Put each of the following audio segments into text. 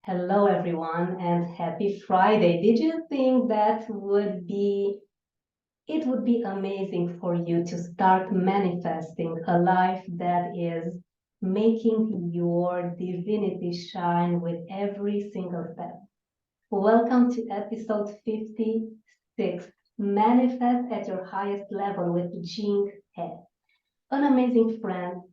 Hello, everyone, and happy Friday. Did you think that it would be amazing for you to start manifesting a life that is making your divinity shine with every single step? Welcome to episode 56, Manifest at Your Highest Level with Jing, an amazing friend,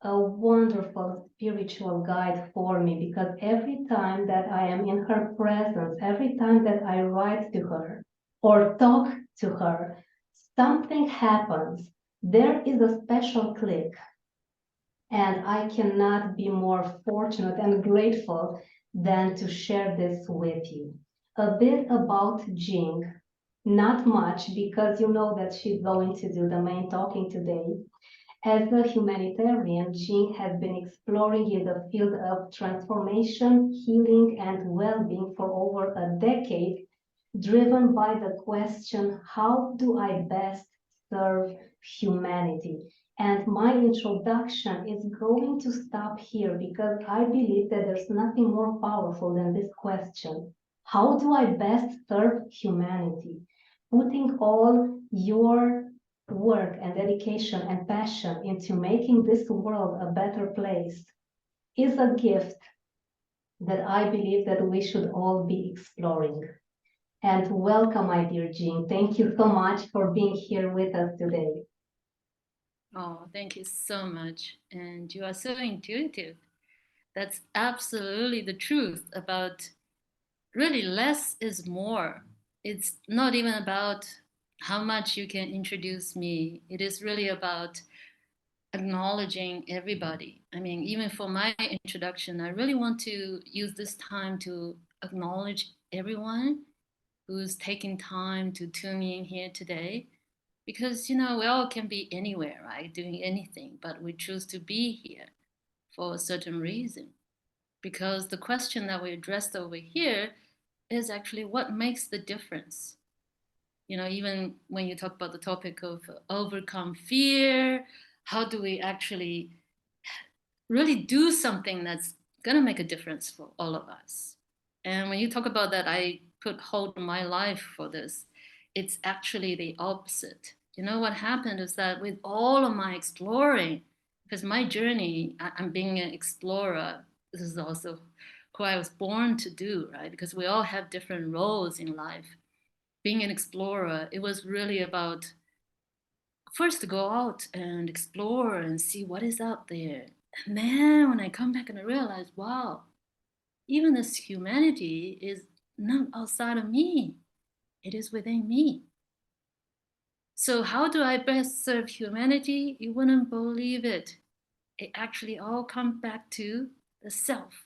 a wonderful spiritual guide for me, because every time that I am in her presence, every time that I write to her or talk to her, something happens. There is a special click, and I cannot be more fortunate and grateful than to share this with you. A bit about Jing, not much, because you know that she's going to do the main talking today. As a humanitarian, Jing has been exploring in the field of transformation, healing, and well-being for over a decade, driven by the question, how do I best serve humanity? And my introduction is going to stop here because I believe that there's nothing more powerful than this question. How do I best serve humanity? Putting all your work and dedication and passion into making this world a better place is a gift that I believe that we should all be exploring. And welcome, my dear Jean. Thank you so much for being here with us today. Oh, thank you so much. And you are so intuitive. That's absolutely the truth about really less is more. It's not even about how much you can introduce me, it is really about acknowledging everybody. I mean, even for my introduction, I really want to use this time to acknowledge everyone who's taking time to tune in here today. Because, we all can be anywhere, right? Doing anything, but we choose to be here for a certain reason. Because the question that we addressed over here is actually what makes the difference. Even when you talk about the topic of overcome fear, how do we actually really do something that's going to make a difference for all of us? And when you talk about that, I put hold on my life for this. It's actually the opposite. What happened is that with all of my exploring, because my journey, I'm being an explorer, this is also who I was born to do, right? Because we all have different roles in life. Being an explorer, it was really about first to go out and explore and see what is out there. And then when I come back and I realize, wow, even this humanity is not outside of me, it is within me. So, how do I best serve humanity? You wouldn't believe it. It actually all comes back to the self.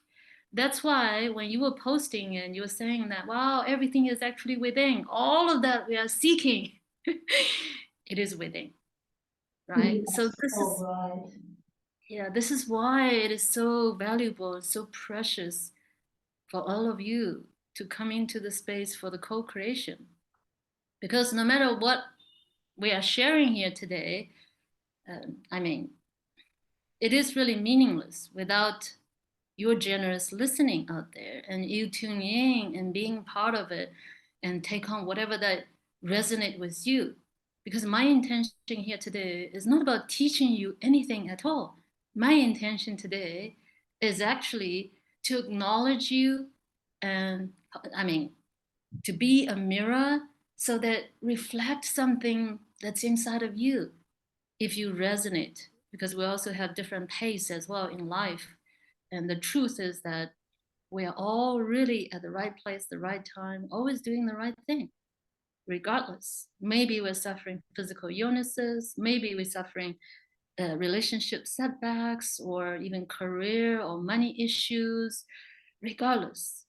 That's why when you were posting and you were saying that, wow, everything is actually within, all of that we are seeking, it is within, right? So, Yes, all right. yeah, this is why it is so valuable and so precious for all of you to come into the space for the co-creation. Because no matter what we are sharing here today, I mean, it is really meaningless without your generous listening out there and you tuning in and being part of it and take on whatever that resonate with you. Because my intention here today is not about teaching you anything at all. My intention today is actually to acknowledge you and I mean to be a mirror so that reflect something that's inside of you if you resonate, because we also have different pace as well in life. And the truth is that we are all really at the right place, the right time, always doing the right thing, regardless. Maybe we're suffering physical illnesses, maybe we're suffering relationship setbacks, or even career or money issues, regardless.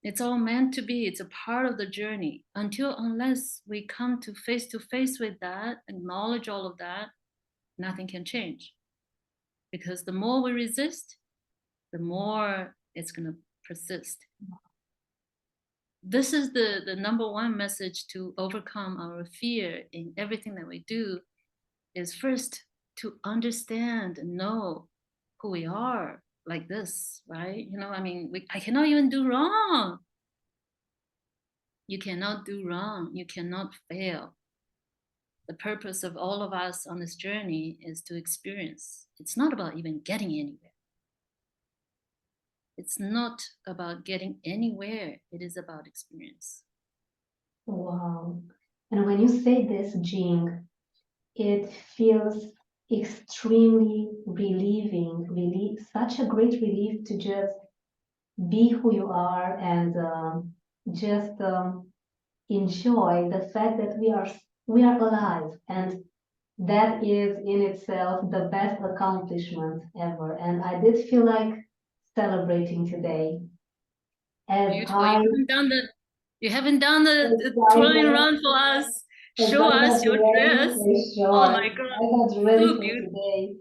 It's all meant to be. It's a part of the journey. Unless we come to face with that, acknowledge all of that, nothing can change. Because the more we resist, the more it's going to persist. This is the number one message to overcome our fear in everything that we do is first to understand and know who we are. like this, right? I mean, I cannot even do wrong. You cannot do wrong. You cannot fail. The purpose of all of us on this journey is to experience. It's not about even getting anywhere. It's not about getting anywhere. It is about experience. Wow. And when you say this, Jing, it feels extremely relieving, really such a great relief to just be who you are and just enjoy the fact that we are alive, and that is in itself the best accomplishment ever. And I did feel like celebrating today as Beautiful. I You haven't done as the I twirling got around for us. as Show I us got your ready dress. for Oh sure, my God. I got ready So for beautiful. today.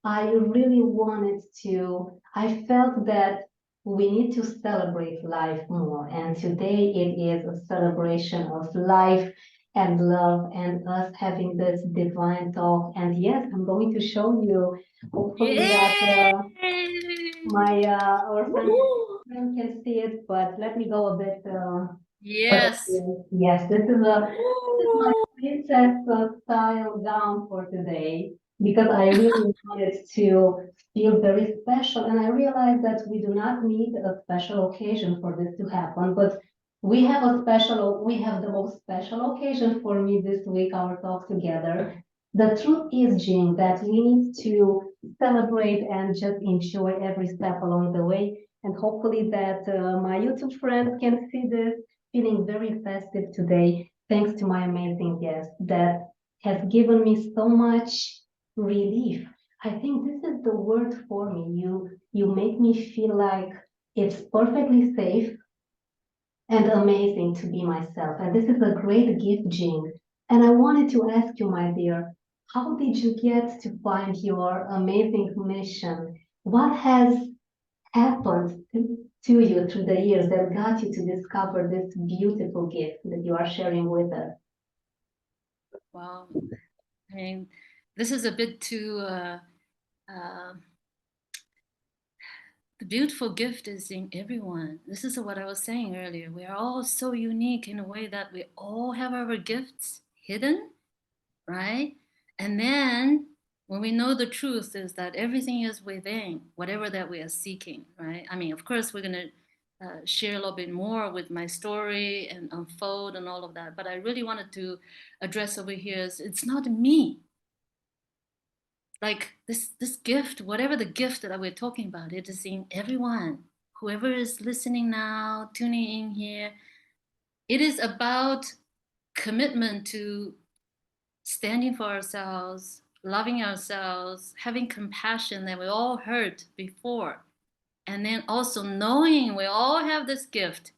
I really wanted to, I felt that we need to celebrate life more. And today it is a celebration of life and love and us having this divine talk. And yes, I'm going to show you, hopefully that Yay! our Woohoo! friend can see it, but let me go a bit. Yes. Yes, this is my Ooh. princess style gown for today because I really wanted to feel very special, and I realized that we do not need a special occasion for this to happen, but we have the most special occasion for me this week, our talk together. The truth is, Jing, that we need to celebrate and just enjoy every step along the way. And hopefully that my YouTube friends can see this feeling very festive today, thanks to my amazing guest that has given me so much relief. I think this is the word for me. You make me feel like it's perfectly safe and amazing to be myself. And this is a great gift, Jing. And I wanted to ask you, my dear, how did you get to find your amazing mission? What has happened to you through the years that got you to discover this beautiful gift that you are sharing with us? Wow. I mean, this is a bit too. Uh, the beautiful gift is in everyone. This is what I was saying earlier. We are all so unique in a way that we all have our gifts hidden, right? And then when we know the truth is that everything is within whatever that we are seeking, right? I mean, of course, we're going to share a little bit more with my story and unfold and all of that. But I really wanted to address over here is it's not me. Like this gift, whatever the gift that we're talking about, it is in everyone. Whoever is listening now, tuning in here, it is about commitment to standing for ourselves, loving ourselves, having compassion that we all heard before, and then also knowing we all have this gift,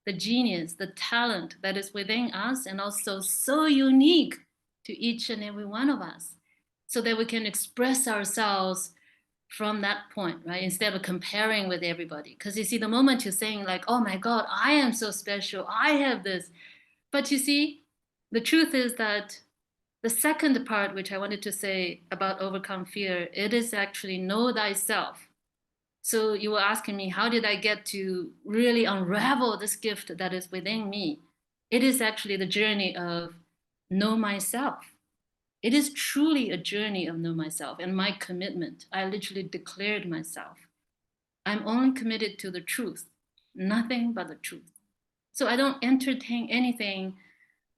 the genius, the talent that is within us, and also so unique to each and every one of us, so that we can express ourselves from that point, right? Instead of comparing with everybody. Because you see, the moment you're saying, like, oh my God, I am so special, I have this. But you see, the truth is that the second part, which I wanted to say about overcome fear, it is actually know thyself. So you were asking me, how did I get to really unravel this gift that is within me? It is actually the journey of know myself. It is truly a journey of know myself and my commitment. I literally declared myself. I'm only committed to the truth, nothing but the truth. So I don't entertain anything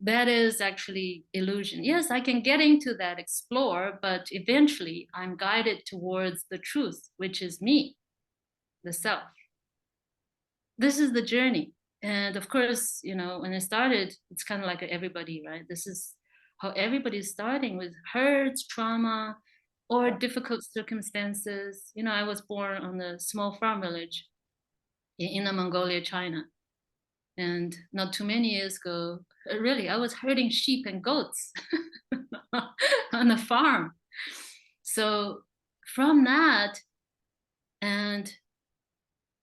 that is actually illusion. Yes, I can get into that, explore, but eventually I'm guided towards the truth, which is me, the self. This is the journey. And of course, when I started, it's kind of like everybody, right? This is how everybody's starting with hurts, trauma, or difficult circumstances. I was born on a small farm village in Inner Mongolia, China. And not too many years ago, really, I was herding sheep and goats on the farm. So from that, and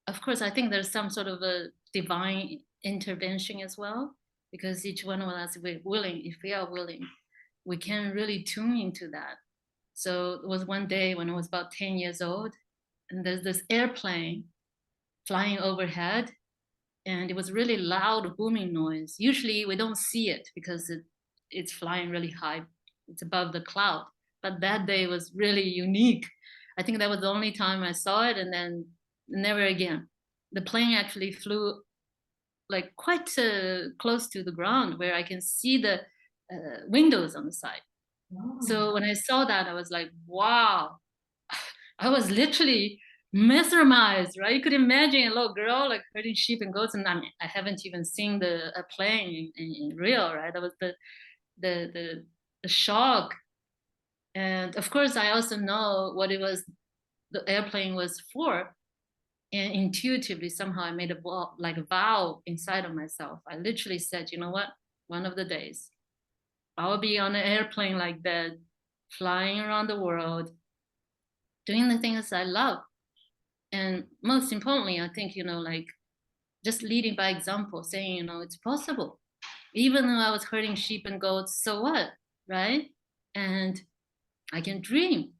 of course, I think there's some sort of a divine intervention as well, because each one of us, if we are willing, we can really tune into that. So it was one day when I was about 10 years old, and there's this airplane flying overhead, and it was really loud booming noise. Usually we don't see it because it's flying really high, it's above the cloud, but that day was really unique. I think that was the only time I saw it, and then never again. The plane actually flew like quite close to the ground where I can see the windows on the side. So when I saw that, I was like, wow. I was literally mesmerized, right? You could imagine a little girl like herding sheep and goats, and I mean, I haven't even seen a plane in real, right? That was the shock. And of course, I also know what it was, the airplane was for. And intuitively, somehow I made a vow inside of myself. I literally said, you know what? One of the days, I will be on an airplane like that, flying around the world, doing the things I love. And most importantly, I think, like just leading by example, saying, it's possible. Even though I was herding sheep and goats, so what, right? And I can dream.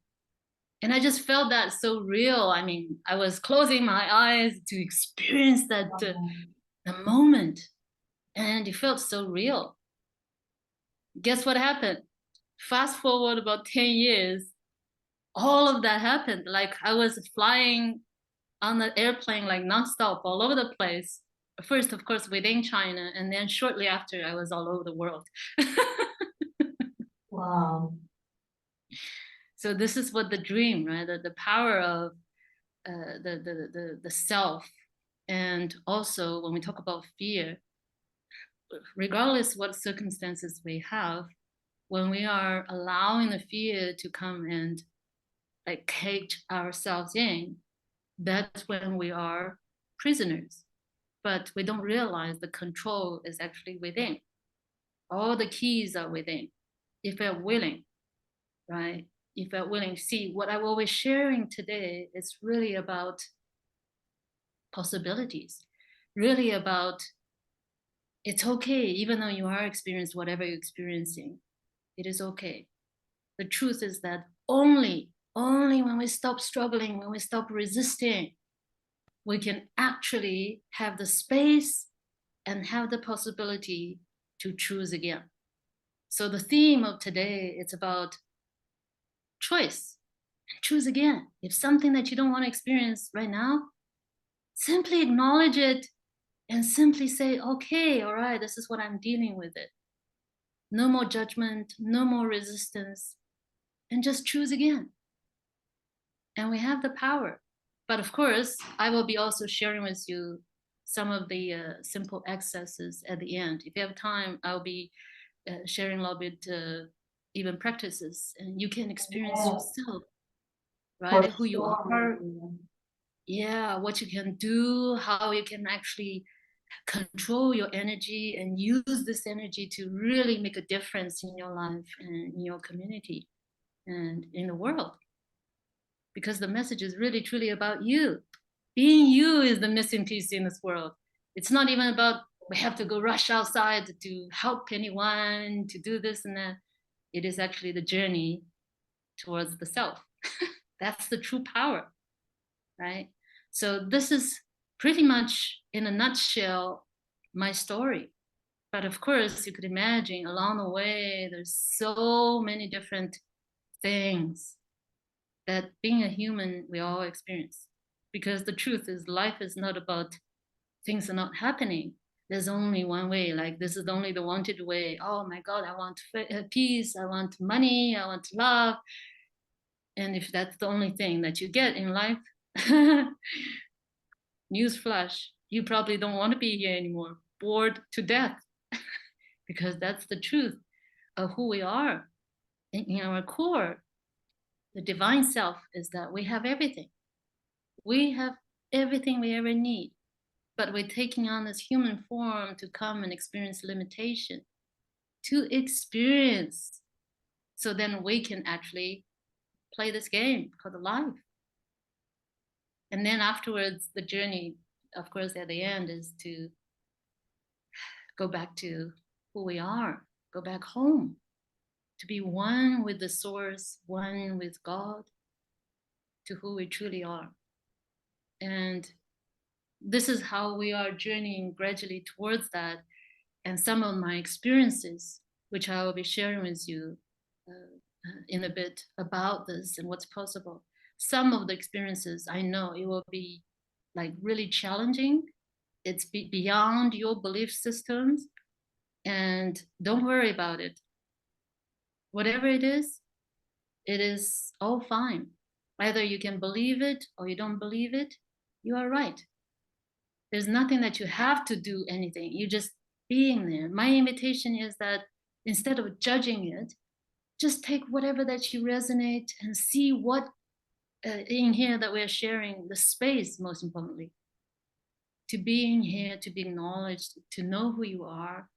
And I just felt that so real. I mean, I was closing my eyes to experience that the moment, and it felt so real. Guess what happened? Fast forward about 10 years, all of that happened. Like I was flying on the airplane like nonstop all over the place. First, of course, within China, and then shortly after, I was all over the world. Wow. So this is what the dream, right? The power of the self. And also when we talk about fear, regardless what circumstances we have, when we are allowing the fear to come and like cage ourselves in, that's when we are prisoners. But we don't realize the control is actually within. All the keys are within, if we're willing, right? If we're willing. See, what I will be sharing today is really about possibilities, really about it's okay, even though you are experiencing whatever you're experiencing, it is okay. The truth is that only when we stop struggling, when we stop resisting, we can actually have the space and have the possibility to choose again. So the theme of today is about choice. Choose again. If something that you don't want to experience right now, simply acknowledge it and simply say, okay, all right, this is what I'm dealing with it. No more judgment, no more resistance, and just choose again. And we have the power. But of course, I will be also sharing with you some of the simple exercises at the end. If you have time, I'll be sharing a little bit even practices, and you can experience yourself, right? Who you are, yeah, what you can do, how you can actually control your energy and use this energy to really make a difference in your life and in your community and in the world. Because the message is really truly about you. Being you is the missing piece in this world. It's not even about we have to go rush outside to help anyone, to do this and that. It is actually the journey towards the self. That's the true power, right? So this is pretty much in a nutshell my story. But of course, you could imagine along the way, there's so many different things that being a human, we all experience. Because the truth is, life is not about things are not happening. There's only one way, like this is only the wanted way. Oh my God, I want peace, I want money, I want love. And if that's the only thing that you get in life, newsflash, you probably don't want to be here anymore, bored to death. Because that's the truth of who we are in our core. The divine self is that we have everything. We have everything we ever need, but we're taking on this human form to come and experience limitation, to experience. So then we can actually play this game called life. And then afterwards, the journey, of course, at the end is to go back to who we are, go back home, to be one with the source, one with God, to who we truly are. And this is how we are journeying gradually towards that. And some of my experiences, which I will be sharing with you in a bit about this and what's possible. Some of the experiences, I know it will be like really challenging. It's beyond your belief systems, and don't worry about it. Whatever it is all fine. Either you can believe it or you don't believe it, you are right. There's nothing that you have to do anything. You're just being there. My invitation is that instead of judging it, just take whatever that you resonate and see what in here that we're sharing, the space, most importantly, to be in here, to be acknowledged, to know who you are.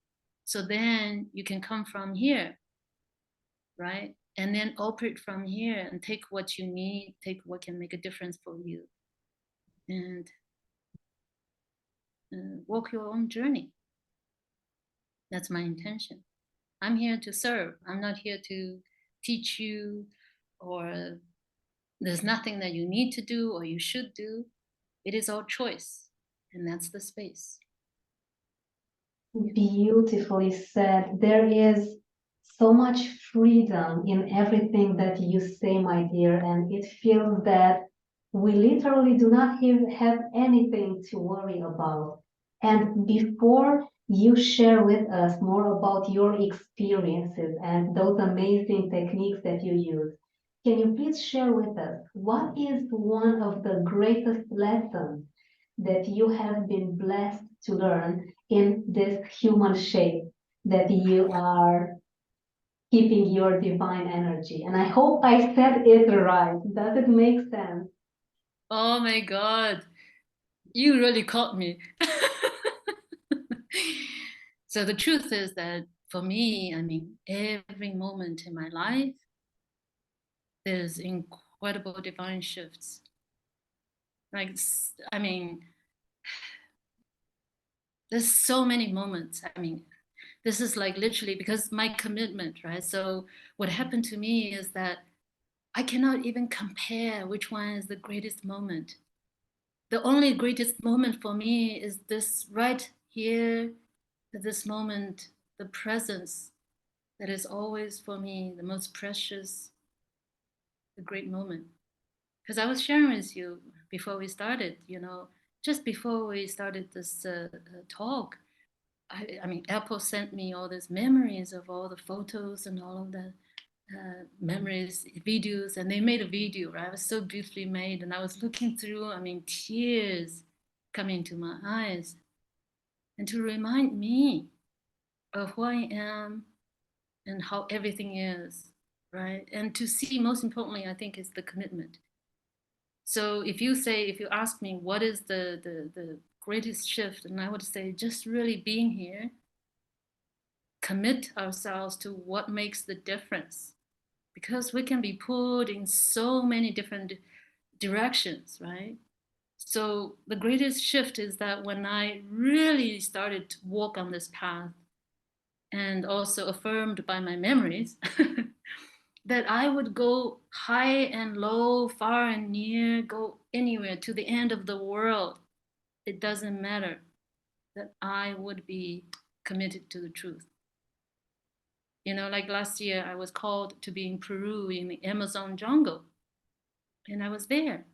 So then you can come from here, right? And then operate from here and take what you need, take what can make a difference for you, and walk your own journey. That's my intention. I'm here to serve. I'm not here to teach you, or there's nothing that you need to do or you should do. It is our choice, and that's the space. Beautifully said. There is so much freedom in everything that you say, my dear, and it feels that we literally do not have anything to worry about. And before you share with us more about your experiences and those amazing techniques that you use, can you please share with us what is one of the greatest lessons that you have been blessed to learn in this human shape that you are keeping your divine energy? And I hope I said it right. Does it make sense? Oh my God, you really caught me. So the truth is that for me, I mean, every moment in my life, there's incredible divine shifts. Like, I mean, there's so many moments. I mean, this is like literally because my commitment, right? So what happened to me is that I cannot even compare which one is the greatest moment. The only greatest moment for me is this right here, this moment, the presence that is always for me the most precious, the great moment. Because I was sharing with you before we started, just before we started this talk, I mean, Apple sent me all these memories of all the photos and all of the memories, videos, and they made a video, right? It was so beautifully made. And I was looking through, I mean, tears coming to my eyes. And to remind me of who I am and how everything is, right? And to see, most importantly, I think, is the commitment. So if you ask me what is the greatest shift, and I would say just really being here, commit ourselves to what makes the difference, because we can be pulled in so many different directions, right? So the greatest shift is that when I really started to walk on this path, and also affirmed by my memories, that I would go high and low, far and near, go anywhere to the end of the world. It doesn't matter, that I would be committed to the truth. Like last year, I was called to be in Peru in the Amazon jungle. And I was there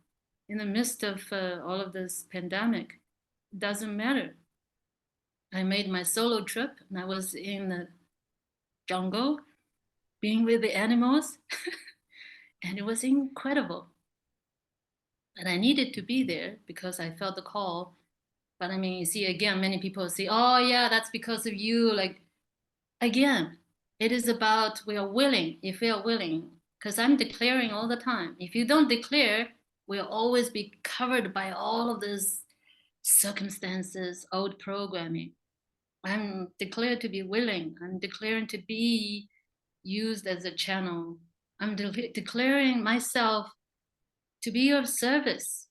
in the midst of all of this pandemic. It doesn't matter. I made my solo trip and I was in the jungle, being with the animals, and it was incredible. And I needed to be there because I felt the call. But I mean, you see, again, many people say, oh, yeah, that's because of you. Like, again, it is about we are willing, if we are willing, because I'm declaring all the time. If you don't declare, we'll always be covered by all of these circumstances, old programming. I'm declared to be willing. I'm declaring to be used as a channel. I'm declaring myself to be of service.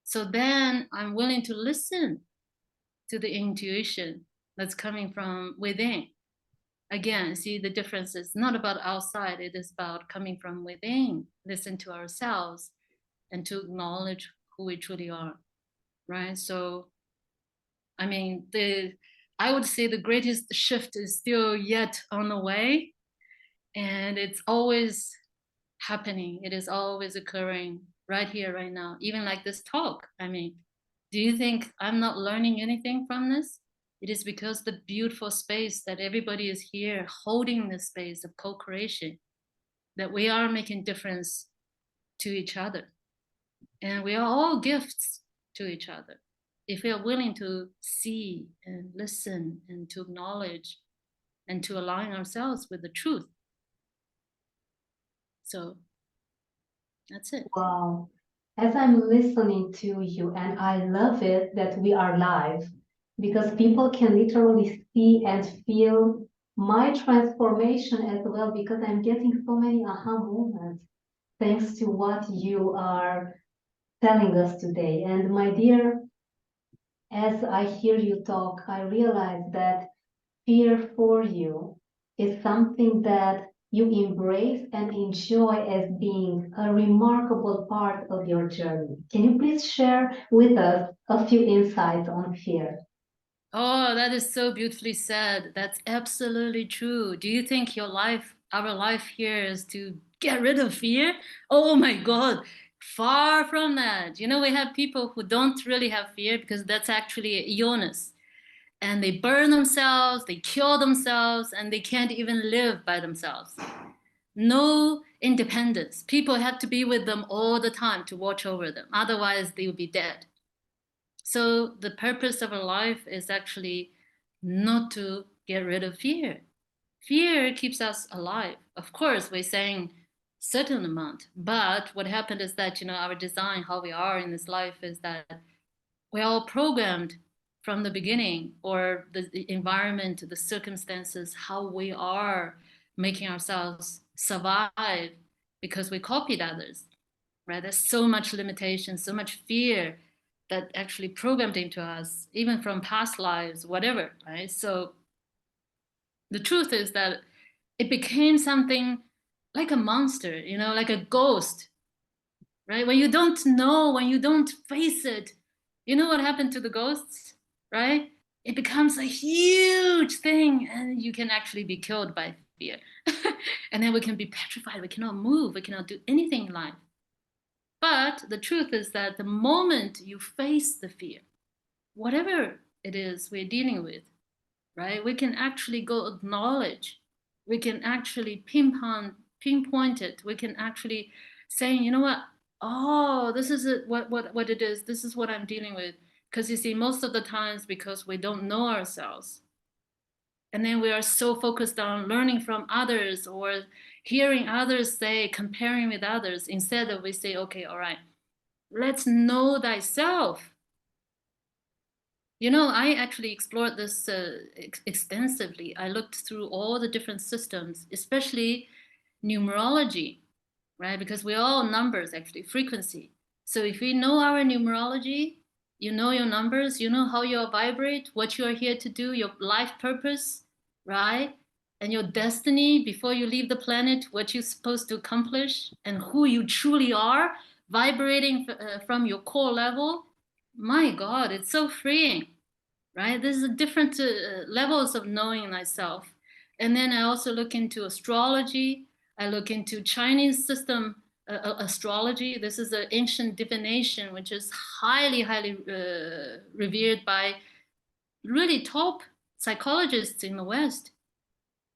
So then I'm willing to listen to the intuition that's coming from within. Again, see, the difference is not about outside, it is about coming from within. Listen to ourselves and to acknowledge who we truly are. right? So, I mean, I would say the greatest shift is still yet on the way, and it's always happening. It is always occurring right here, right now. Even like this talk. I mean, do you think I'm not learning anything from this? It is because the beautiful space that everybody is here holding the space of co-creation, that we are making difference to each other. And we are all gifts to each other. If we are willing to see and listen and to acknowledge and to align ourselves with the truth. So that's it. Wow. As I'm listening to you, and I love it that we are live because people can literally see and feel my transformation as well because I'm getting so many aha moments thanks to what you are telling us today. And my dear, as I hear you talk, I realize that fear for you is something that you embrace and enjoy as being a remarkable part of your journey. Can you please share with us a few insights on fear? Oh, that is so beautifully said. That's absolutely true. Do you think our life here is to get rid of fear? Oh my God, far from that. You know, we have people who don't really have fear because that's actually a illness. And they burn themselves, they kill themselves, and they can't even live by themselves. No independence. People have to be with them all the time to watch over them. Otherwise, they will be dead. So the purpose of our life is actually not to get rid of fear. Fear keeps us alive. Of course, we're saying certain amount, but what happened is that our design, how we are in this life, is that we're all programmed from the beginning, or the environment, the circumstances, how we are making ourselves survive because we copied others, right? There's so much limitation, so much fear that actually programmed into us, even from past lives, whatever, right? So the truth is that it became something like a monster, like a ghost, right? When you don't know, when you don't face it, you know what happened to the ghosts, right? It becomes a huge thing, and you can actually be killed by fear. And then we can be petrified, we cannot move, we cannot do anything in life. But the truth is that the moment you face the fear, whatever it is we're dealing with, right, we can actually go acknowledge, we can actually pinpoint it, we can actually say, you know what, oh, this is it, what it is, this is what I'm dealing with. Because you see, most of the times, because we don't know ourselves, and then we are so focused on learning from others or hearing others say, comparing with others, instead of we say, okay, all right, let's know thyself. I actually explored this extensively. I looked through all the different systems, especially numerology, right? Because we're all numbers, actually, frequency. So if we know our numerology, you know your numbers, you know how you vibrate, what you are here to do, your life purpose, right? And your destiny before you leave the planet, what you're supposed to accomplish, and who you truly are, vibrating from your core level. My God, it's so freeing, right? This is different levels of knowing myself. And then I also look into astrology. I look into Chinese system astrology. This is an ancient divination, which is highly, highly revered by really top psychologists in the West,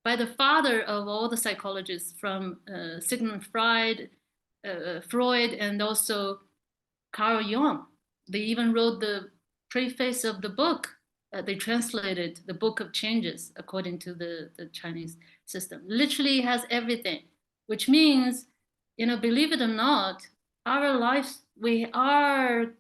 by the father of all the psychologists, from Sigmund Freud, and also Carl Jung. They even wrote the preface of the book. They translated the Book of Changes according to the Chinese system. Literally has everything, which means, believe it or not, our lives, we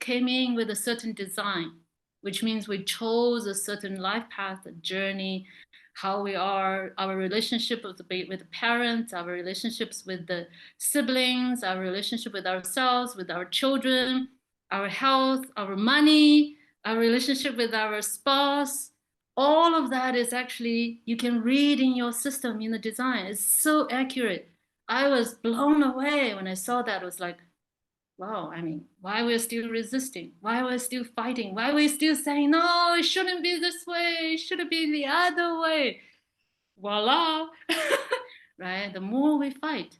came in with a certain design, which means we chose a certain life path, a journey, how we are, our relationship with the parents, our relationships with the siblings, our relationship with ourselves, with our children, our health, our money, our relationship with our spouse. All of that is actually, you can read in your system, in the design. It's so accurate. I was blown away when I saw that. It was like, wow, I mean, why we're still resisting? Why we're still fighting? Why we're still saying, no, it shouldn't be this way. It should be the other way. Voila. Right? The more we fight,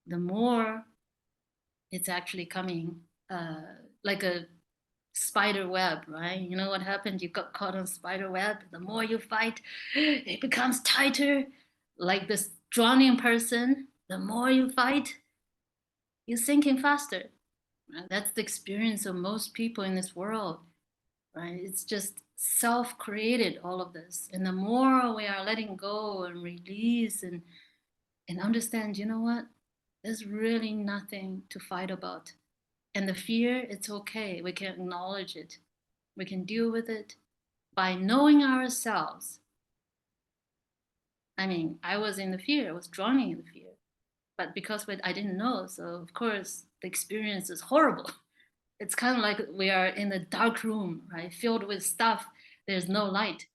the more it's actually coming like a spider web, right? You know what happened? You got caught on spider web. The more you fight, it becomes tighter. Like this drowning person, the more you fight, you're sinking faster. Right? That's the experience of most people in this world, right? It's just self-created, all of this. And the more we are letting go and release and understand, you know what? There's really nothing to fight about. And the fear, it's okay. We can acknowledge it. We can deal with it by knowing ourselves. I mean, I was in the fear, I was drowning in the fear. But because I didn't know, so of course the experience is horrible. It's kind of like we are in a dark room, right? Filled with stuff. There's no light.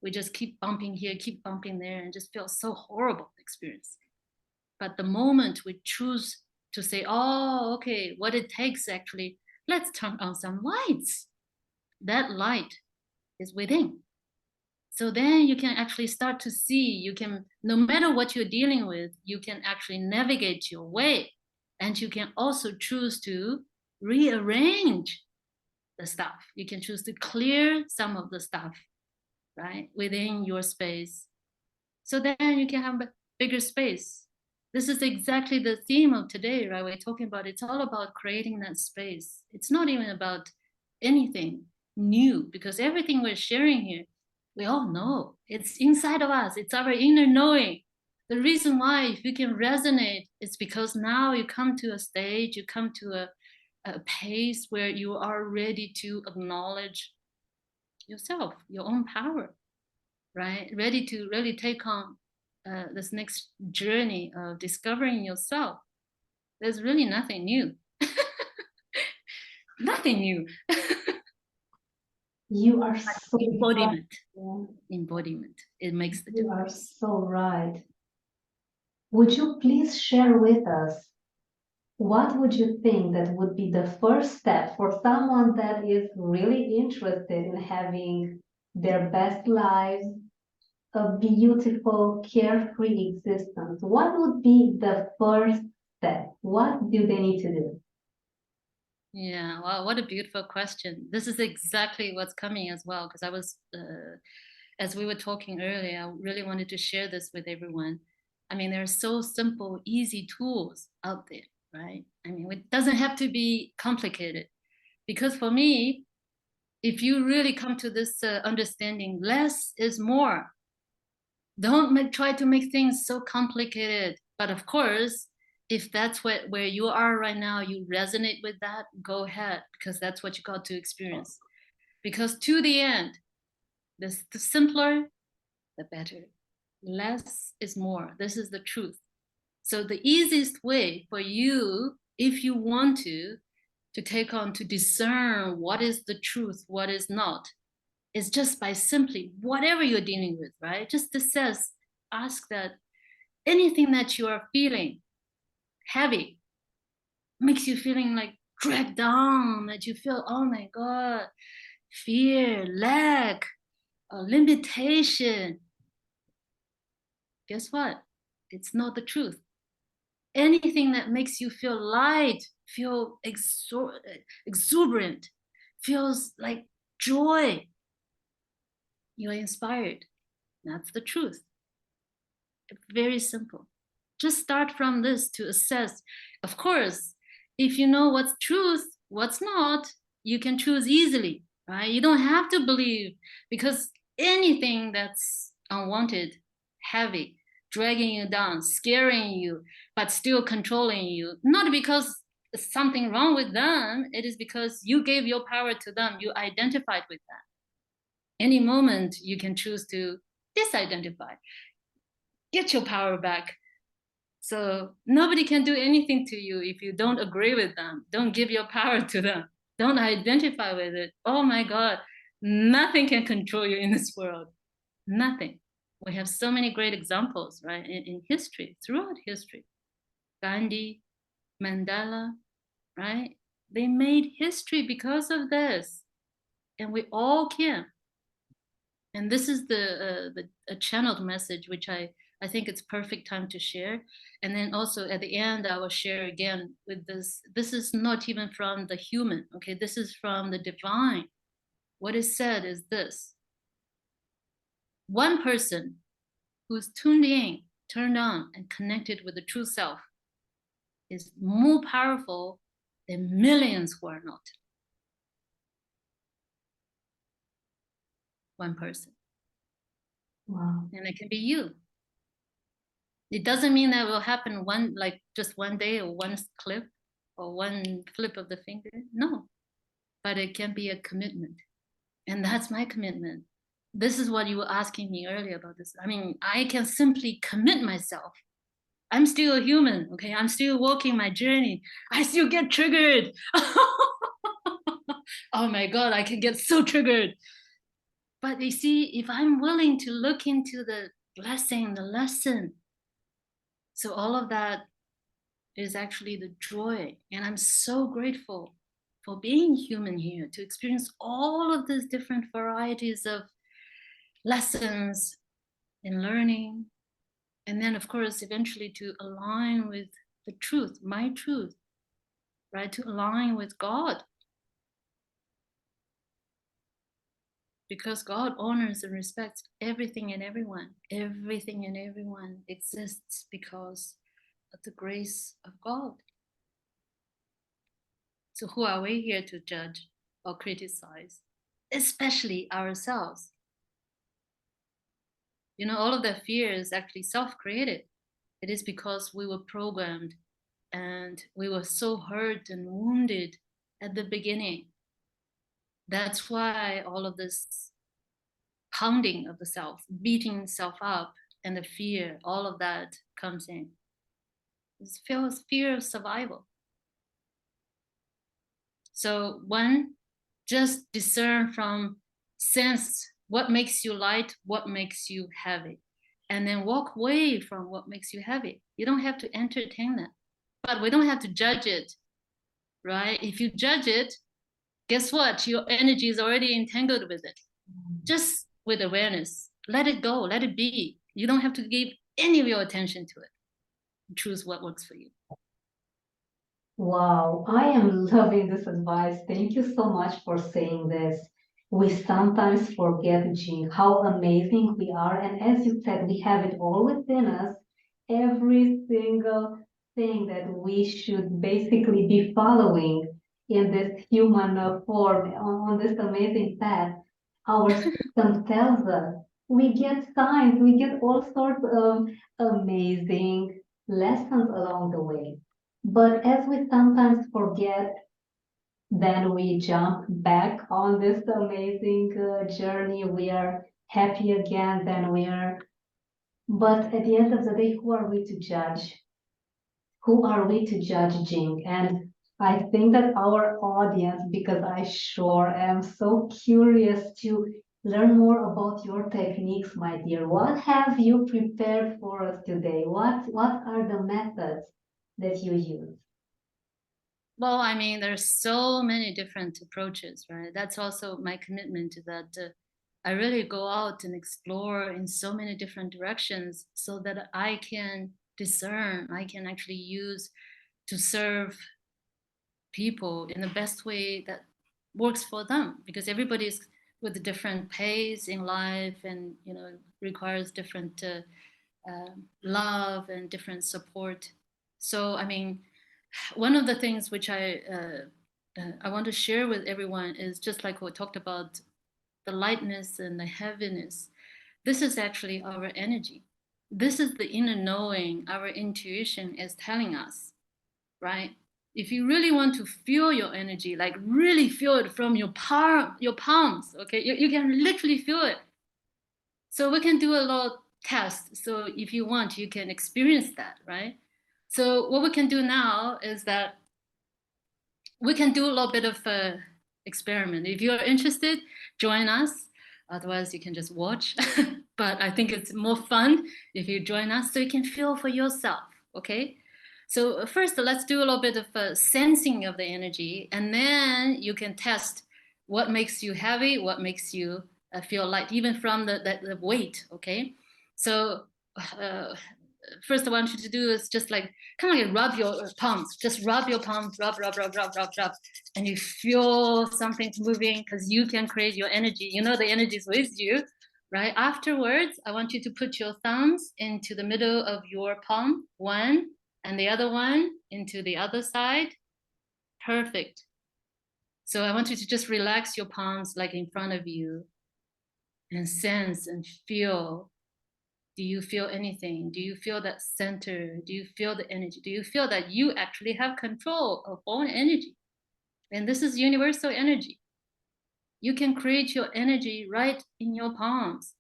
We just keep bumping here, keep bumping there, and just feel so horrible experience. But the moment we choose to say, oh, okay, what it takes actually, let's turn on some lights. That light is within. So then you can actually start to see, you can, no matter what you're dealing with, you can actually navigate your way. And you can also choose to rearrange the stuff. You can choose to clear some of the stuff, right, within your space. So then you can have a bigger space. This is exactly the theme of today, right? We're talking about, it's all about creating that space. It's not even about anything new, because everything we're sharing here, we all know. It's inside of us. It's our inner knowing. The reason why, if you can resonate, it's because now you come to a stage, you come to a pace where you are ready to acknowledge yourself, your own power, right? Ready to really take on this next journey of discovering yourself. There's really nothing new. Nothing new. You are so Embodiment. right. Embodiment. It makes the You are difference. so right. Would you please share with us what would you think that would be the first step for someone that is really interested in having their best lives, a beautiful, carefree existence? What would be the first step? What do they need to do? Yeah, wow, what a beautiful question. This is exactly what's coming as well, because I was, as we were talking earlier, I really wanted to share this with everyone. I mean, there are so simple, easy tools out there, right? I mean, it doesn't have to be complicated. Because for me, if you really come to this understanding, less is more. Don't try to make things so complicated. But of course, if that's where you are right now, you resonate with that, go ahead, because that's what you got to experience. Because to the end, the simpler, the better. Less is more. This is the truth. So the easiest way for you, if you want to take on, to discern what is the truth, what is not, is just by simply whatever you're dealing with, right? Just assess, ask that anything that you are feeling heavy, makes you feeling like dragged down, that you feel, oh my God, fear, lack, limitation. Guess what? It's not the truth. Anything that makes you feel light, feel exuberant, feels like joy, you're inspired. That's the truth. Very simple. Just start from this to assess. Of course, if you know what's truth, what's not, you can choose easily, right? You don't have to believe, because anything that's unwanted, heavy, dragging you down, scaring you, but still controlling you, not because there's something wrong with them, it is because you gave your power to them, you identified with that. Any moment you can choose to disidentify, get your power back. So nobody can do anything to you if you don't agree with them. Don't give your power to them. Don't identify with it. Oh my God, nothing can control you in this world. Nothing. We have so many great examples, right, in history, throughout history. Gandhi, Mandela, right? They made history because of this, and we all can. And this is a channeled message, which I think it's perfect time to share. And then also at the end, I will share again with this. This is not even from the human, okay? This is from the divine. What is said is this: one person who's tuned in, turned on, and connected with the true self is more powerful than millions who are not. One person. Wow. And it can be you. It doesn't mean that will happen just one day or one clip or one flip of the finger. No, but it can be a commitment. And that's my commitment. This is what you were asking me earlier about this. I mean, I can simply commit myself. I'm still a human, okay? I'm still walking my journey. I still get triggered. Oh my God, I can get so triggered. But you see, if I'm willing to look into the blessing, the lesson, so all of that is actually the joy. And I'm so grateful for being human here, to experience all of these different varieties of lessons and learning. And then, of course, eventually to align with the truth, my truth, right? To align with God. Because God honors and respects everything and everyone. Everything and everyone exists because of the grace of God. So who are we here to judge or criticize? Especially ourselves. You know, all of that fear is actually self-created. It is because we were programmed and we were so hurt and wounded at the beginning. That's why all of this pounding of the self, beating self up, and the fear, all of that comes in. It's fear of survival. So one, just discern from sense what makes you light, what makes you heavy, and then walk away from what makes you heavy. You don't have to entertain that, but we don't have to judge it, right? If you judge it, guess what? Your energy is already entangled with it. Just with awareness, let it go, let it be. You don't have to give any of your attention to it. Choose what works for you. Wow, I am loving this advice. Thank you so much for saying this. We sometimes forget, Jing, how amazing we are. And as you said, we have it all within us. Every single thing that we should basically be following in this human form, on this amazing path, our system tells us. We get signs, we get all sorts of amazing lessons along the way. But as we sometimes forget, then we jump back on this amazing journey. We are happy again, then we are. But at the end of the day, who are we to judge? Who are we to judge, Jing? And I think that our audience, because I sure am so curious to learn more about your techniques, my dear. What have you prepared for us today? What are the methods that you use? Well, I mean, there's so many different approaches, right? That's also my commitment to that. I really go out and explore in so many different directions so that I can discern, I can actually use to serve people in the best way that works for them, because everybody's with a different pace in life and, you know, requires different love and different support. So, I mean, one of the things which I want to share with everyone is just like we talked about the lightness and the heaviness. This is actually our energy. This is the inner knowing our intuition is telling us, right? If you really want to feel your energy, like really feel it from your palms, okay, you can literally feel it. So we can do a little test. So if you want, you can experience that, right? So what we can do now is that we can do a little bit of experiment. If you're interested, join us. Otherwise, you can just watch. But I think it's more fun if you join us so you can feel for yourself, okay? So first, let's do a little bit of sensing of the energy, and then you can test what makes you heavy, what makes you feel light, even from the weight, okay? So first I want you to do is just like, kind of like rub your palms, just rub your palms, rub, and you feel something moving because you can create your energy. You know the energy is with you, right? Afterwards, I want you to put your thumbs into the middle of your palm, one, and the other one into the other side. Perfect. So I want you to just relax your palms like in front of you and sense and feel. Do you feel anything? Do you feel that center? Do you feel the energy? Do you feel that you actually have control of all energy? And this is universal energy. You can create your energy right in your palms.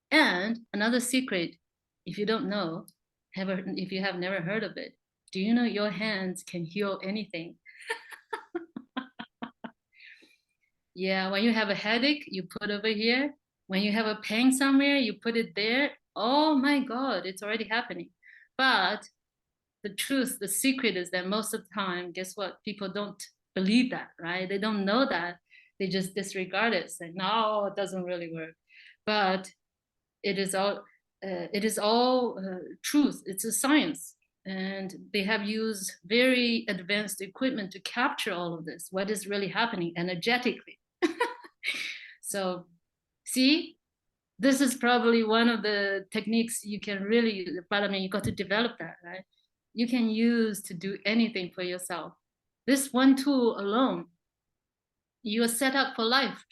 And another secret, if you don't know, if you have never heard of it, do you know your hands can heal anything? Yeah, when you have a headache, you put over here. When you have a pain somewhere, you put it there. Oh my God, it's already happening. But the truth, the secret is that most of the time, guess what? People don't believe that, right? They don't know that. They just disregard it, say, no, it doesn't really work. But it is all truth. It's a science. And they have used very advanced equipment to capture all of this, what is really happening energetically. So see, this is probably one of the techniques you can really use, but I mean, you got to develop that, right? You can use to do anything for yourself. This one tool alone, you are set up for life.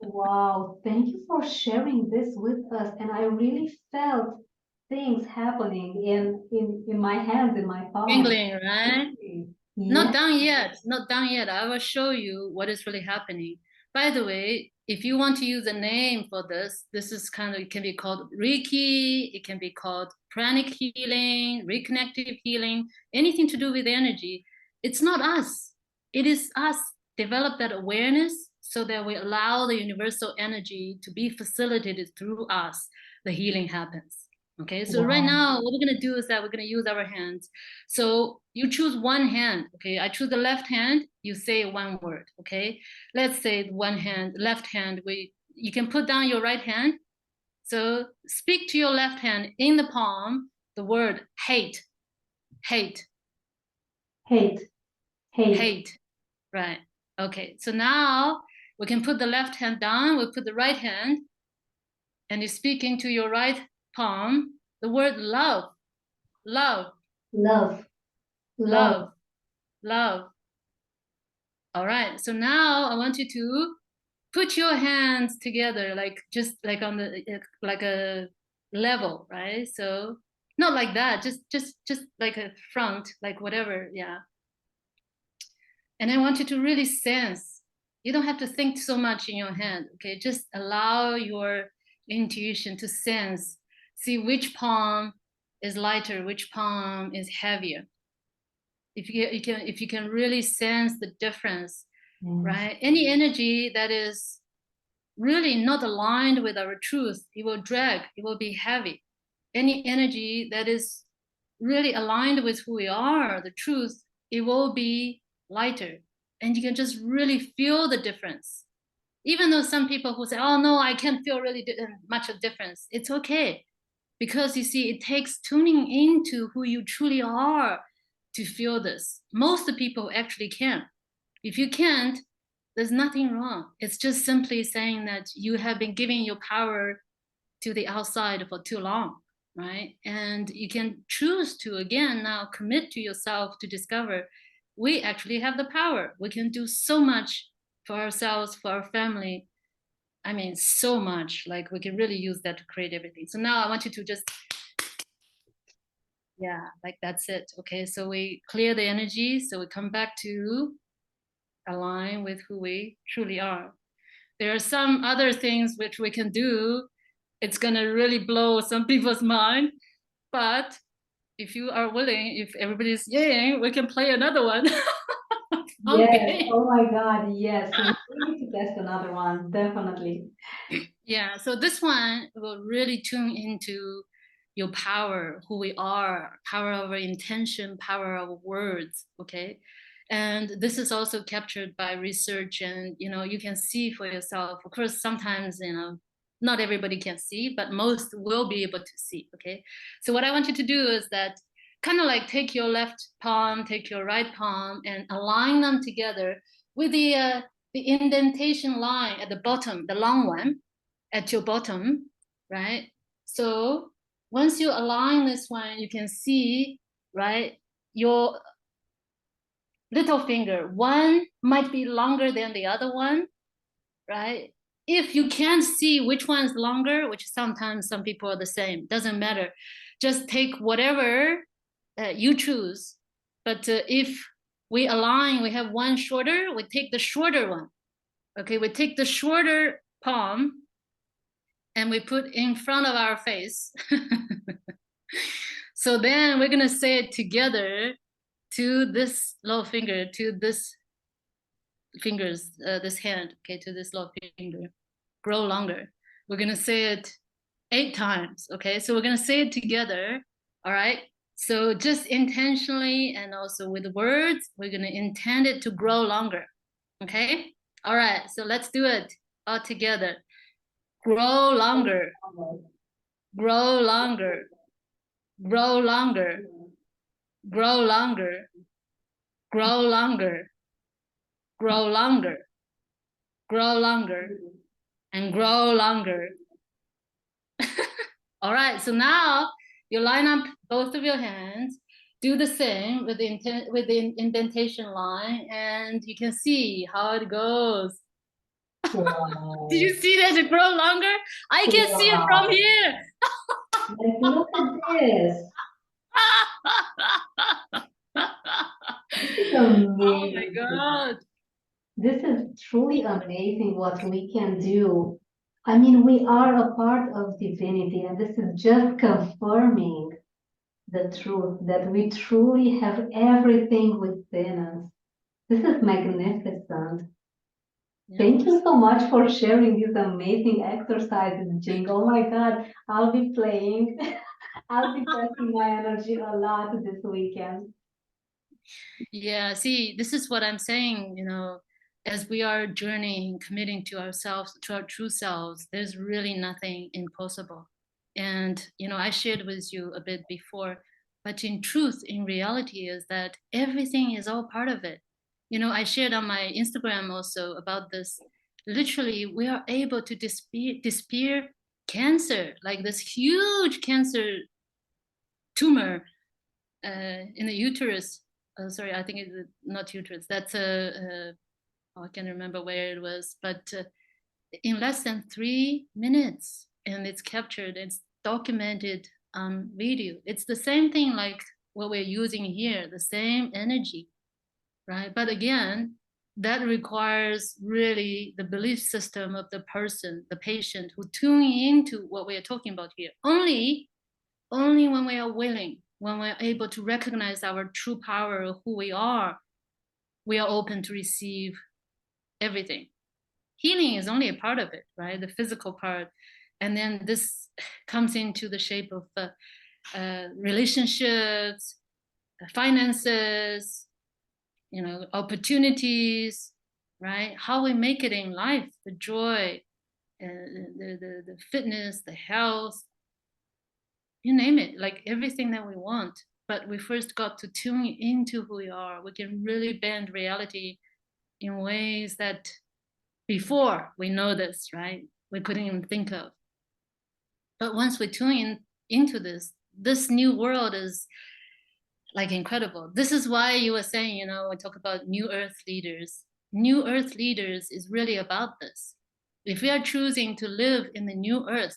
Wow, thank you for sharing this with us. And I really felt things happening in my hands, in my palms. Tingling, right? Yeah. Not done yet. Not done yet. I will show you what is really happening. By the way, if you want to use a name for this, this is kind of, it can be called Reiki, it can be called pranic healing, reconnective healing, anything to do with energy. It's not us. It is us develop that awareness so that we allow the universal energy to be facilitated through us. The healing happens. Okay, so right now, what we're going to do is that we're going to use our hands. So you choose one hand. Okay, I choose the left hand. You say one word. Okay, let's say one hand, left hand. You can put down your right hand. So speak to your left hand in the palm the word hate, hate, Hate, hate. hate. Right. Okay. So now we can put the left hand down. We'll put the right hand, and you speak into your right palm the word love, love, Love, love. love, love. All right. So now I want you to put your hands together, like just like on the like a level, right? So not like that, just like a front, like whatever, yeah. And I want you to really sense. You don't have to think so much in your hand, okay? Just allow your intuition to sense. See which palm is lighter, which palm is heavier. If you can really sense the difference, right? Any energy that is really not aligned with our truth, it will drag, it will be heavy. Any energy that is really aligned with who we are, the truth, it will be lighter. And you can just really feel the difference. Even though some people who say, oh no, I can't feel really much of difference, it's okay. Because you see, it takes tuning into who you truly are to feel this. Most people actually can. If you can't, there's nothing wrong. It's just simply saying that you have been giving your power to the outside for too long, right? And you can choose to, again, now commit to yourself to discover we actually have the power. We can do so much for ourselves, for our family. I mean, so much. Like we can really use that to create everything. So now I want you to just, yeah, like that's it. Okay, so we clear the energy. So we come back to align with who we truly are. There are some other things which we can do. It's gonna really blow some people's mind, but if you are willing, if everybody's yay, we can play another one. Yes, oh my God, yes. We need to test another one, definitely. Yeah, so this one will really tune into your power, who we are, power of our intention, power of words, okay? And this is also captured by research, and you can see for yourself. Of course, sometimes not everybody can see, but most will be able to see, okay? So what I want you to do is that kind of like take your left palm, take your right palm, and align them together with the indentation line at the bottom, the long one at your bottom, right? So once you align this one, you can see, right, your little finger. One might be longer than the other one, right? If you can't see which one is longer, which sometimes some people are the same, doesn't matter. Just take whatever you choose. But if we align, we have one shorter, we take the shorter one. Okay, we take the shorter palm and we put in front of our face. So then we're gonna say it together to this little finger, to this fingers, this hand, okay, to this little finger, grow longer. We're gonna say it 8 times, okay? So we're gonna say it together, all right? So just intentionally and also with words, we're gonna intend it to grow longer, okay? All right, so let's do it all together. Grow longer, grow longer, grow longer, grow longer, grow longer, grow longer, grow longer, and grow longer. All right, so now you line up both of your hands, do the same with the indentation line, and you can see how it goes. Wow. Did you see that it grow longer? I can see it from here. Like, look at this. This is Oh my amazing. God. This is truly amazing what we can do. I mean, we are a part of divinity, and this is just confirming the truth that we truly have everything within us. This is magnificent. Thank you so much for sharing these amazing exercises, Jing. Oh my God, I'll be playing. I'll be testing my energy a lot this weekend. Yeah, see, this is what I'm saying, as we are journeying, committing to ourselves, to our true selves, there's really nothing impossible. And, I shared with you a bit before, but in truth, in reality, is that everything is all part of it. I shared on my Instagram also about this. Literally, we are able to disappear cancer, like this huge cancer tumor in the uterus. Sorry, I think it's not uterus. That's I can't remember where it was, but in less than 3 minutes, and it's captured. It's documented on video. It's the same thing like what we're using here, the same energy, right? But again, that requires really the belief system of the person, the patient, who tune into what we are talking about here. Only when we are willing, when we're able to recognize our true power of who we are open to receive everything. Healing is only a part of it, right? The physical part. And then this comes into the shape of relationships, finances, opportunities, right? How we make it in life, the joy, the fitness, the health, you name it, like everything that we want. But we first got to tune into who we are. We can really bend reality in ways that before we know this, right? We couldn't even think of. But once we tune into this new world is like incredible. This is why you were saying, we talk about new earth leaders. New earth leaders is really about this. If we are choosing to live in the new earth,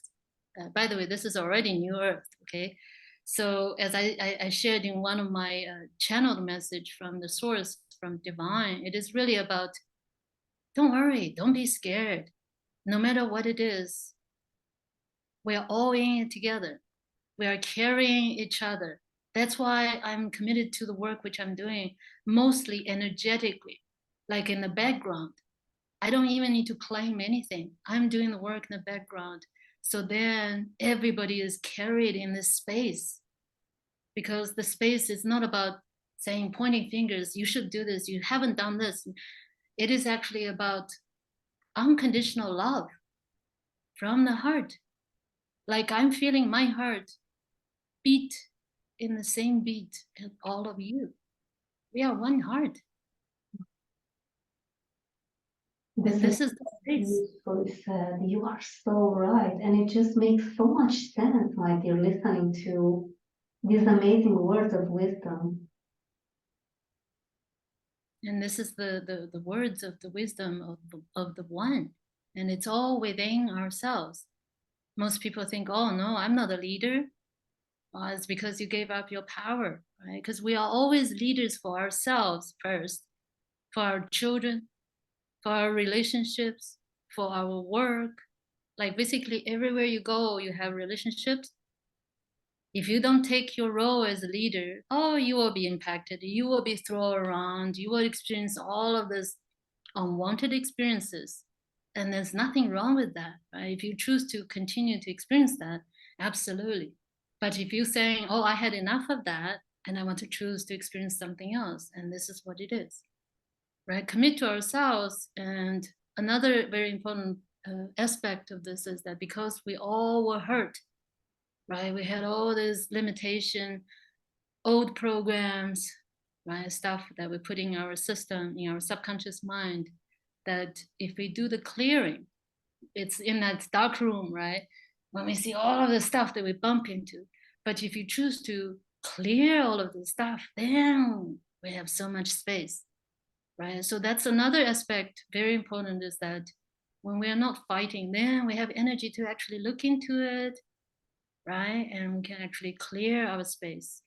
by the way, this is already new earth, okay? So as I shared in one of my channeled message from the source, from divine, it is really about, don't worry, don't be scared. No matter what it is, we are all in it together. We are carrying each other. That's why I'm committed to the work which I'm doing, mostly energetically, like in the background. I don't even need to claim anything. I'm doing the work in the background. So then everybody is carried in this space, because the space is not about saying, pointing fingers, you should do this, you haven't done this. It is actually about unconditional love from the heart. Like I'm feeling my heart beat in the same beat as all of you. We are one heart. This is the space. Beautifully said. You are so right. And it just makes so much sense, my dear, listening to these amazing words of wisdom. And this is the words of the wisdom of the one. And it's all within ourselves. Most people think, oh no, I'm not a leader. Well, it's because you gave up your power, right? Because we are always leaders for ourselves first, for our children, for our relationships, for our work. Like basically everywhere you go, you have relationships. If you don't take your role as a leader, oh, you will be impacted. You will be thrown around. You will experience all of this unwanted experiences. And there's nothing wrong with that, right? If you choose to continue to experience that, absolutely. But if you're saying, oh, I had enough of that and I want to choose to experience something else, and this is what it is, right? Commit to ourselves. And another very important aspect of this is that because we all were hurt, right? We had all this limitation, old programs, right? Stuff that we put in our system, in our subconscious mind, that if we do the clearing, it's in that dark room, right? When we see all of the stuff that we bump into. But if you choose to clear all of the stuff, then we have so much space, right? So that's another aspect, very important, is that when we are not fighting, then we have energy to actually look into it, right? And we can actually clear our space.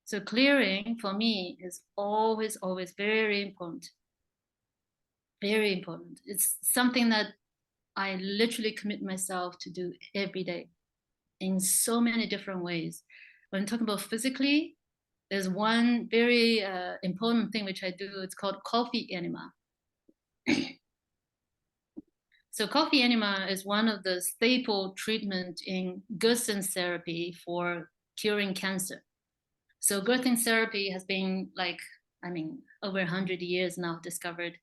So clearing for me is always, always very important. Very important. It's something that I literally commit myself to do every day in so many different ways. When I'm talking about physically, there's one very important thing which I do. It's called coffee enema. So coffee enema is one of the staple treatment in Gerson therapy for curing cancer. So Gerson therapy has been over 100 years now discovered.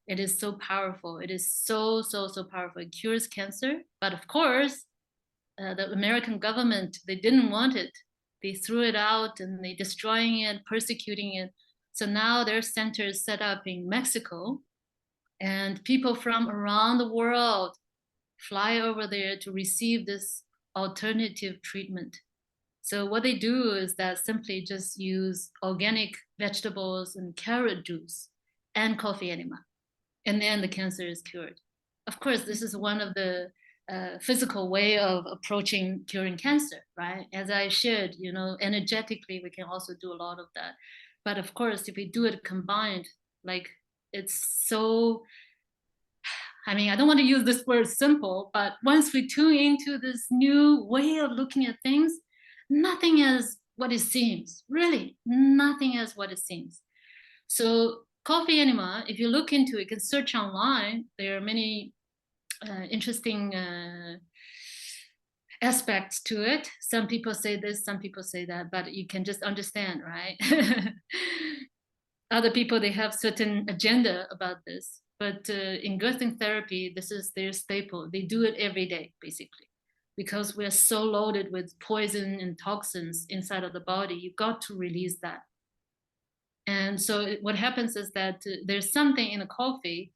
It is so powerful. It is so powerful. It cures cancer. But of course, the American government, they didn't want it. They threw it out and they destroying it, persecuting it. So now their center is set up in Mexico, and people from around the world fly over there to receive this alternative treatment. So what they do is that simply just use organic vegetables and carrot juice and coffee enema, and then the cancer is cured. Of course, this is one of the physical way of approaching curing cancer, right? As I shared, energetically, we can also do a lot of that. But of course, if we do it combined, like it's so, I don't want to use this word simple, but once we tune into this new way of looking at things, nothing is what it seems, really, nothing is what it seems. So coffee enema, if you look into it, you can search online. There are many interesting aspects to it. Some people say this, some people say that, but you can just understand, right? Other people, they have certain agenda about this. But in Gerson therapy, this is their staple. They do it every day, basically, because we're so loaded with poison and toxins inside of the body. You got to release that. And so what happens is that there's something in the coffee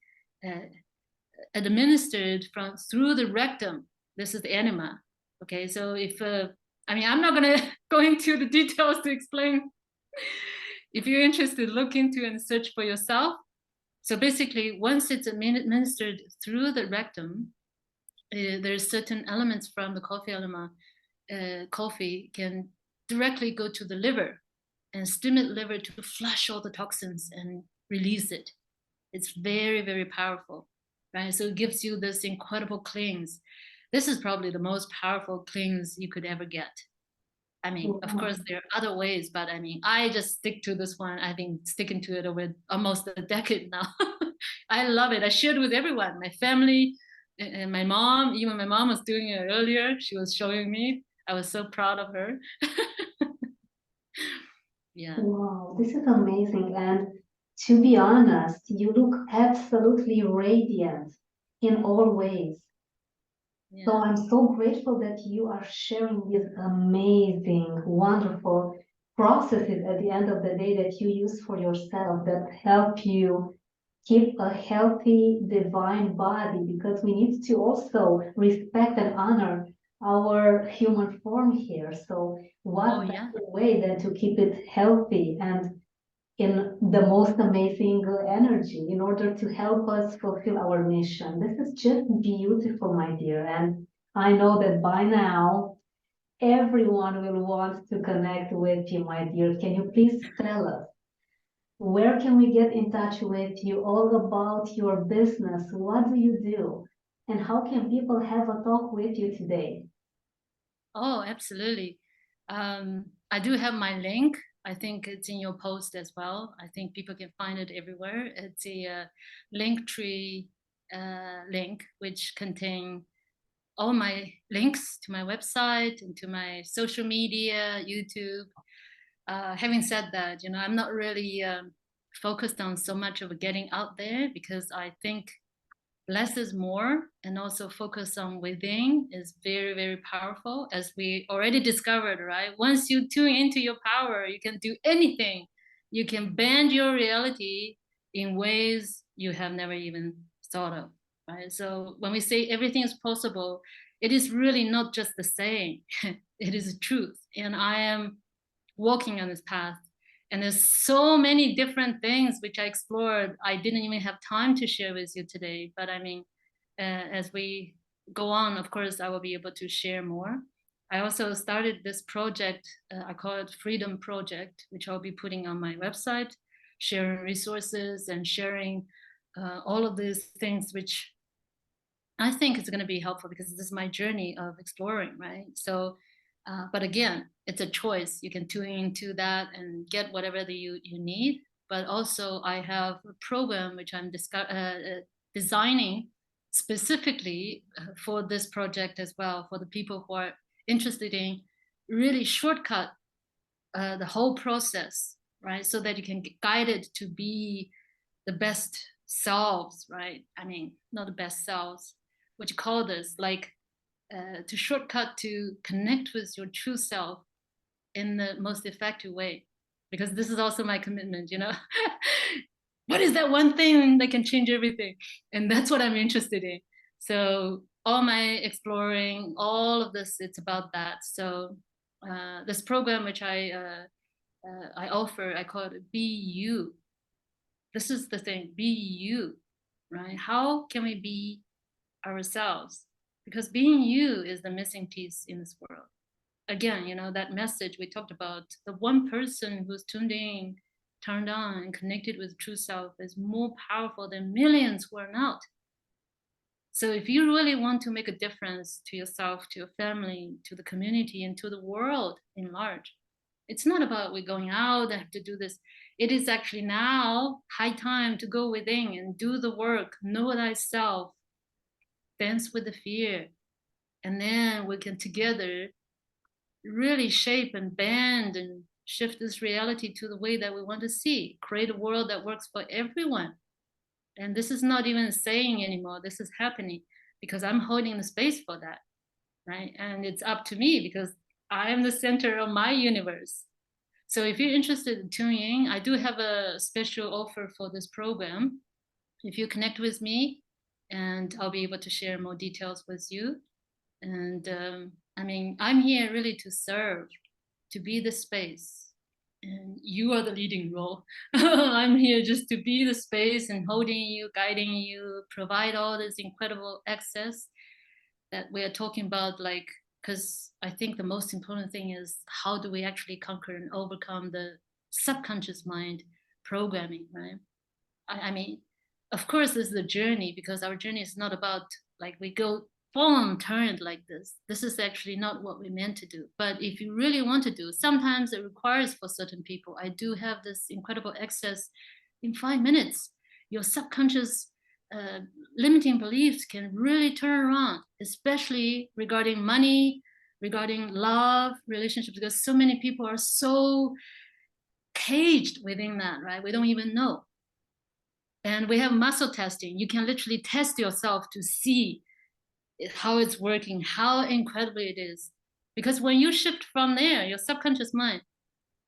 administered through the rectum. This is the enema. Okay, so if I'm not gonna go into the details to explain. If you're interested, look into and search for yourself. So basically, once it's administered through the rectum, there's certain elements from the coffee enema. Coffee can directly go to the liver and stimulate liver to flush all the toxins and release it. It's very, very powerful, right? So it gives you this incredible cleanse. This is probably the most powerful cleanse you could ever get. Of course, there are other ways, but I just stick to this one. I've been sticking to it over almost a decade now. I love it. I shared with everyone, my family, and my mom. Even my mom was doing it earlier. She was showing me. I was so proud of her. Yeah. Wow, this is amazing. And to be honest, you look absolutely radiant in all ways. So Yeah. I'm so grateful that you are sharing these amazing, wonderful processes at the end of the day that you use for yourself that help you keep a healthy divine body, because we need to also respect and honor our human form here. So Oh, what yeah. better way than to keep it healthy and in the most amazing energy in order to help us fulfill our mission. This is just beautiful, my dear. And I know that by now, everyone will want to connect with you, my dear. Can you please tell us where can we get in touch with you, all about your business? What do you do? And how can people have a talk with you today? Oh, absolutely. I do have my link. I think it's in your post as well. I think people can find it everywhere. It's a link tree link, which contain all my links to my website and to my social media, YouTube. Having said that, I'm not really focused on so much of getting out there, because I think less is more, and also focus on within is very, very powerful, as we already discovered, right? Once you tune into your power, you can do anything. You can bend your reality in ways you have never even thought of, right? So when we say everything is possible, it is really not just the saying, it is truth. And I am walking on this path. And there's so many different things which I explored. I didn't even have time to share with you today. But I mean, as we go on, of course, I will be able to share more. I also started this project, I call it Freedom Project, which I'll be putting on my website, sharing resources and sharing all of these things, which I think it's going to be helpful, because this is my journey of exploring, right? So, but again, it's a choice. You can tune into that and get whatever you need. But also, I have a program which I'm designing specifically for this project as well, for the people who are interested in really shortcut the whole process, right? So that you can get guided to be the best selves, right? I mean, not the best selves, what you call this, like to shortcut to connect with your true self in the most effective way. Because this is also my commitment. What is that one thing that can change everything? And that's what I'm interested in. So all my exploring, all of this, it's about that. So this program which I offer, I call it Be You. This is the thing, be you, right? How can we be ourselves? Because being you is the missing piece in this world. Again, that message we talked about, the one person who's tuned in, turned on, and connected with true self is more powerful than millions who are not. So if you really want to make a difference to yourself, to your family, to the community, and to the world in large, it's not about we going out and have to do this. It is actually now high time to go within and do the work, know thyself, dance with the fear. And then we can together really shape and bend and shift this reality to the way that we want to see, create a world that works for everyone. And this is not even saying anymore, this is happening, because I'm holding the space for that, right? And it's up to me, because I am the center of my universe. So if you're interested in tuning in, I do have a special offer for this program. If you connect with me, and I'll be able to share more details with you. And I mean, I'm here really to serve, to be the space. And you are the leading role. I'm here just to be the space and holding you, guiding you, provide all this incredible access that we are talking about, like, because I think the most important thing is how do we actually conquer and overcome the subconscious mind programming, right? I mean, of course, this is a journey, because our journey is not about like we go boom, turn like this. This is actually not what we meant to do. But if you really want to do, sometimes it requires for certain people. I do have this incredible access in 5 minutes. Your subconscious limiting beliefs can really turn around, especially regarding money, regarding love, relationships, because so many people are so caged within that, right? We don't even know. And we have muscle testing. You can literally test yourself to see how it's working, how incredible it is. Because when you shift from there, your subconscious mind,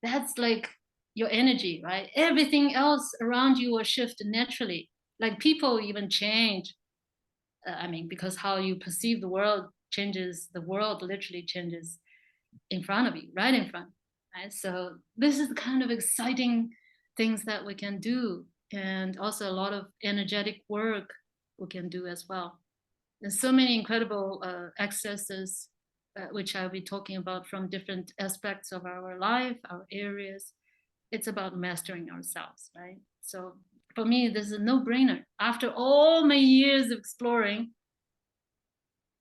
that's like your energy, right? Everything else around you will shift naturally. Like people even change. Because how you perceive the world changes, the world literally changes in front of you, right in front, right? So this is the kind of exciting things that we can do, and also a lot of energetic work we can do as well. There's so many incredible accesses, which I'll be talking about from different aspects of our life, our areas. It's about mastering ourselves, right? So for me, this is a no-brainer. After all my years of exploring,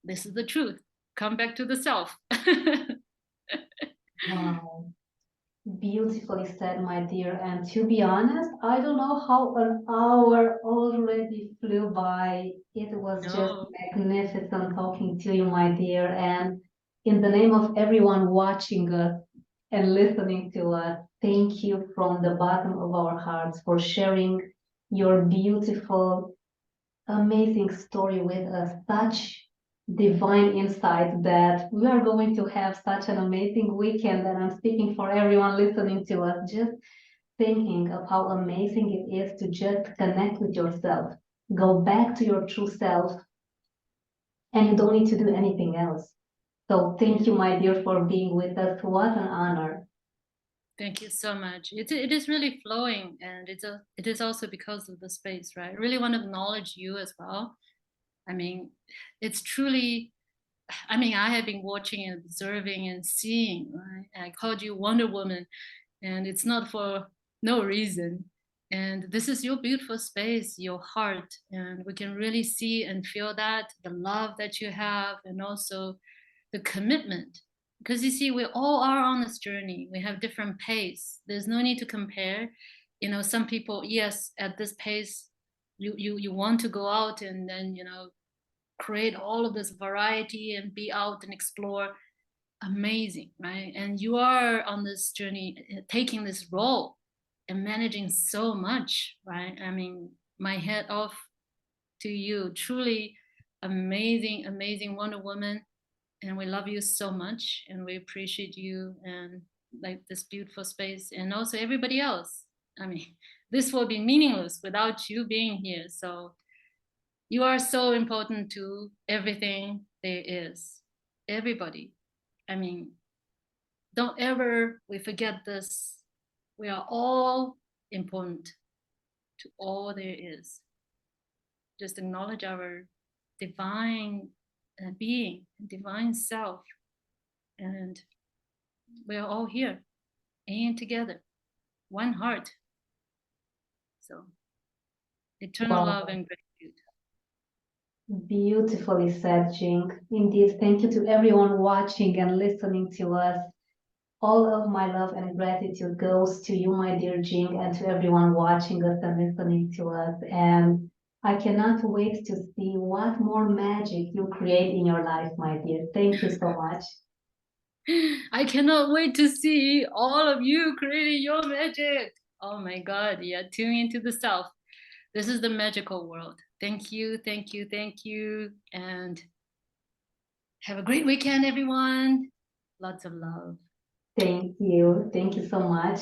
this is the truth. Come back to the self. Wow. Beautifully said, my dear. And to be honest, I don't know how an hour already flew by. It was just No. magnificent talking to you, my dear. And in the name of everyone watching us and listening to us, thank you from the bottom of our hearts for sharing your beautiful, amazing story with us. Such divine insight that we are going to have such an amazing weekend. And I'm speaking for everyone listening to us, just thinking of how amazing it is to just connect with yourself, go back to your true self, and you don't need to do anything else. So thank you, my dear, for being with us. What an honor. Thank you so much. It is really flowing, and it is also because of the space, right? I really want to acknowledge you as well. I mean, it's truly, I have been watching and observing and seeing, right? I called you Wonder Woman, and it's not for no reason. And this is your beautiful space, your heart, and we can really see and feel that, the love that you have, and also the commitment. Because you see, we all are on this journey. We have different pace. There's no need to compare. You know, some people, yes, at this pace, you want to go out and then, create all of this variety and be out and explore. Amazing, right? And you are on this journey, taking this role and managing so much, right? I mean, my head off to you. Truly amazing, amazing Wonder Woman. And we love you so much, and we appreciate you and like this beautiful space, and also everybody else. I mean, this will be meaningless without you being here. So you are so important to everything there is. Everybody. I mean, don't ever we forget this. We are all important to all there is. Just acknowledge our divine being, divine self, and we are all here and together, one heart. So eternal Wow. love and gratitude. Beautifully said, Jing. Indeed, thank you to everyone watching and listening to us. All of my love and gratitude goes to you, my dear Jing, and to everyone watching us and listening to us. And I cannot wait to see what more magic you create in your life, my dear. Thank you so much. I cannot wait to see all of you creating your magic. Oh my God, yeah, tune into the self. This is the magical world. Thank you, thank you, thank you. And have a great weekend, everyone. Lots of love. Thank you. Thank you so much.